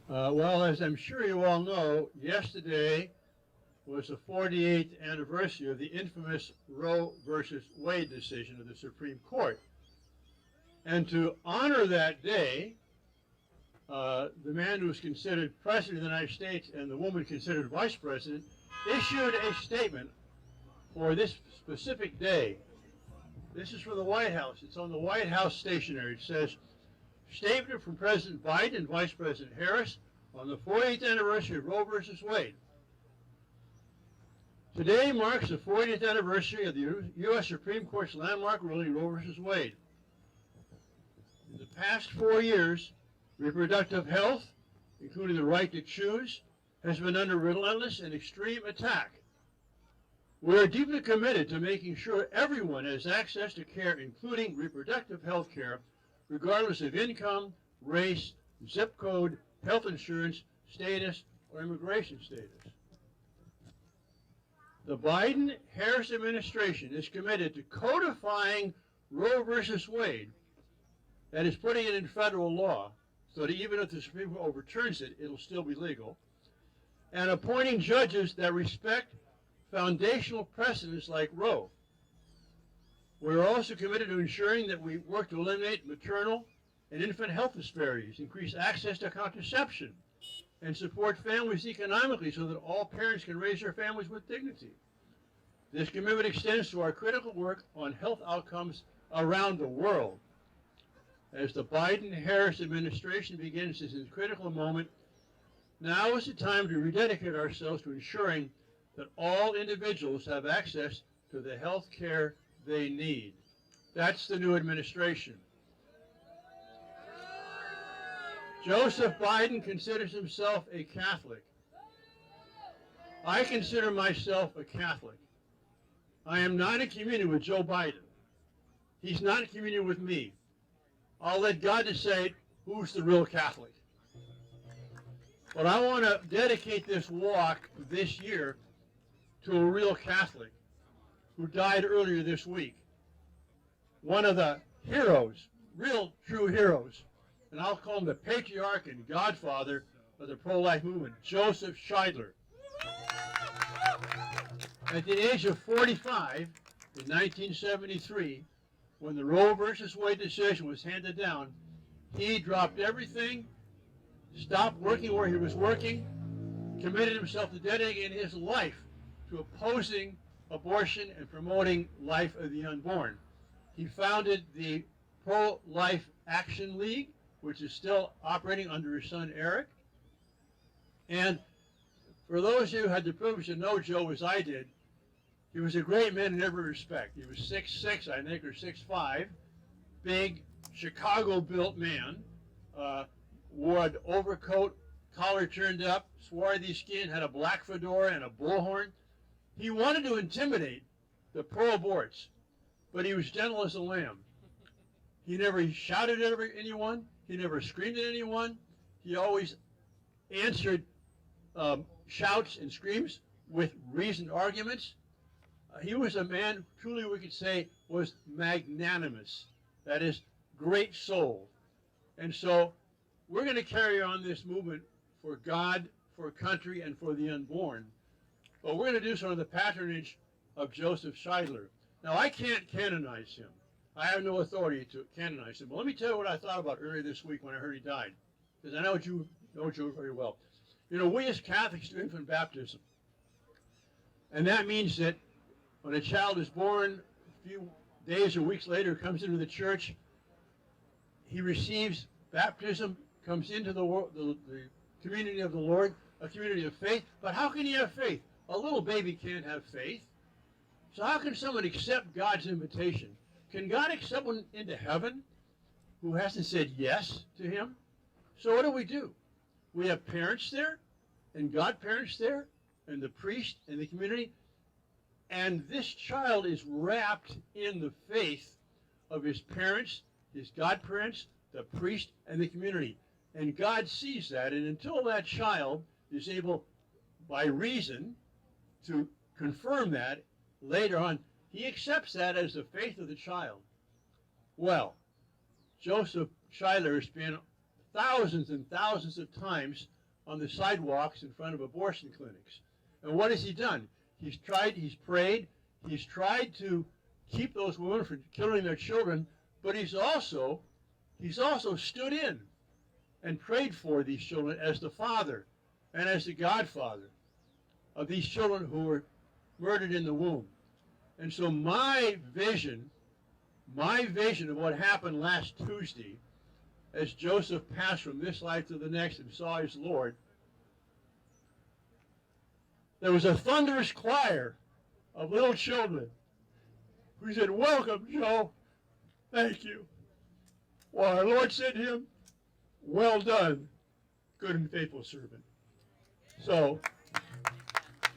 Well, as I'm sure you all know, yesterday was the 48th anniversary of the infamous Roe versus Wade decision of the Supreme Court. And to honor that day, the man who was considered President of the United States and the woman considered Vice President issued a statement for this specific day. This is from the White House. It's on the White House stationery. It says, "Statement from President Biden and Vice President Harris on the 48th anniversary of Roe versus Wade. Today marks the 40th anniversary of the U.S. Supreme Court's landmark ruling Roe versus Wade. In the past 4 years, reproductive health, including the right to choose, has been under relentless and extreme attack. We are deeply committed to making sure everyone has access to care, including reproductive health care, regardless of income, race, zip code, health insurance status, or immigration status. The Biden-Harris administration is committed to codifying Roe versus Wade, that is, putting it in federal law, so that even if the Supreme Court overturns it, it'll still be legal, and appointing judges that respect foundational precedents like Roe. We're also committed to ensuring that we work to eliminate maternal and infant health disparities, increase access to contraception, and support families economically so that all parents can raise their families with dignity. This commitment extends to our critical work on health outcomes around the world. As the Biden-Harris administration begins this critical moment, now is the time to rededicate ourselves to ensuring that all individuals have access to the health care they need." That's the new administration. Joseph Biden considers himself a Catholic. I consider myself a Catholic. I am not in communion with Joe Biden. He's not in communion with me. I'll let God decide who's the real Catholic. But I want to dedicate this walk this year to a real Catholic who died earlier this week. One of the heroes, real true heroes, and I'll call him the patriarch and godfather of the pro-life movement, Joseph Scheidler. At the age of 45, in 1973, when the Roe versus Wade decision was handed down, he dropped everything, stopped working where he was working, committed himself to dedicating his life to opposing abortion and promoting life of the unborn. He founded the Pro-Life Action League, which is still operating under his son Eric. And for those who had the privilege to know Joe as I did, he was a great man in every respect. He was 6'6", I think, or 6'5", big, Chicago-built man, wore an overcoat, collar turned up, swarthy skin, had a black fedora and a bullhorn. He wanted to intimidate the pro-aborts, but he was gentle as a lamb. He never shouted at anyone. He never screamed at anyone. He always answered shouts and screams with reasoned arguments. He was a man, truly we could say, was magnanimous. That is, great soul. And so we're going to carry on this movement for God, for country, and for the unborn. But we're going to do so under the patronage of Joseph Scheidler. Now, I can't canonize him. I have no authority to canonize him. But let me tell you what I thought about earlier this week when I heard he died, because I know you know Joe very well. You know, we as Catholics do infant baptism. And that means that when a child is born, a few days or weeks later, comes into the church, he receives baptism, comes into the community of the Lord, a community of faith. But how can he have faith? A little baby can't have faith. So how can someone accept God's invitation? Can God accept one into heaven who hasn't said yes to him? So what do? We have parents there, and godparents there, and the priest and the community. And this child is wrapped in the faith of his parents, his godparents, the priest, and the community. And God sees that, and until that child is able, by reason, to confirm that later on, he accepts that as the faith of the child. Well, Joseph Scheidler spent thousands and thousands of times on the sidewalks in front of abortion clinics. And what has he done? He's prayed, he's tried to keep those women from killing their children, but he's also stood in and prayed for these children as the father and as the godfather of these children who were murdered in the womb. And so my vision of what happened last Tuesday, as Joseph passed from this life to the next and saw his Lord, there was a thunderous choir of little children who said, "Welcome, Joe. Thank you." While our Lord said to him, "Well done, good and faithful servant." So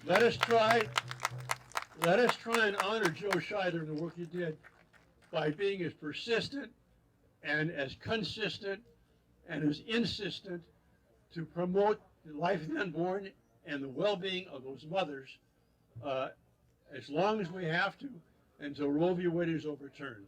let us try and honor Joe Scheidler and the work he did by being as persistent and as consistent and as insistent to promote the life of the unborn and the well-being of those mothers as long as we have to until Roe v. Wade is overturned.